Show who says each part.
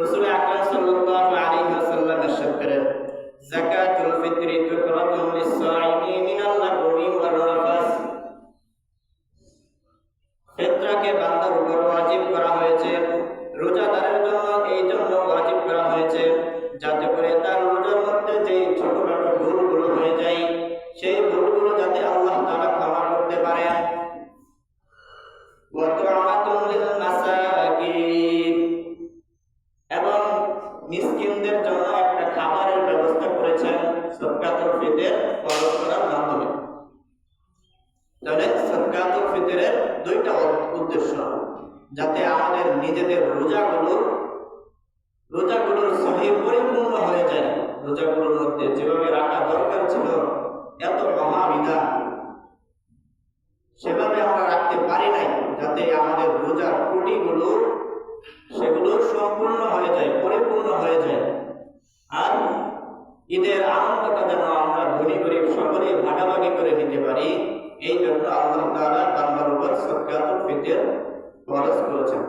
Speaker 1: রাসূল আকরাম সাল্লাল্লাহু আলাইহি ওয়াসাল্লাম ইরশাদ করেন, যাকাতুল ফিতরি তুহরাতুন লিস-সাইমি মিনাল লাগwi ওয়ার রাফাস। ফিতরাকে বান্দার উপর ওয়াজিব করা হয়েছে, রোজাদারের জন্য এই জন্য ওয়াজিব করা হয়েছে যাতে করে তার রোজার মধ্যে যে ছোটখাটো ভুলগুলো হয়ে যায় সেই ভুলগুলো যাতে আল্লাহ তাআলা ক্ষমা করতে পারেন। ওয়া তুআমাতুন লিল মাসাকিন, এবং মিসকিনদের জন্য একটা খাবারের ব্যবস্থা করেছেন সদকাতুল ফিতর ফরজ করার মাধ্যমে। তাহলে সদকাতুল ফিতরের দুইটা উদ্দেশ্য, যাতে আমাদের নিজেদের রোজাগুলোর সহিহ পরিপূর্ণ হয়ে যায়। রোজাগুলোর মধ্যে যেভাবে রাখা দরকার ছিল, এত মহাবিধান সেভাবে আমরা রাখতে পারি নাই, যাতে আমাদের রোজার ত্রুটিগুলো সেগুলো সম্পূর্ণ হয়ে যায়, পরিপূর্ণ হয়ে যায়। আর ঈদের আনন্দটা যেন আমরা ধনী গরিব সকলেই ভাগাভাগি করে নিতে পারি, এই জন্য আল্লাহ তাআলা বান্দার উপর সদকাতুল ফিতর ফরজ করেছেন।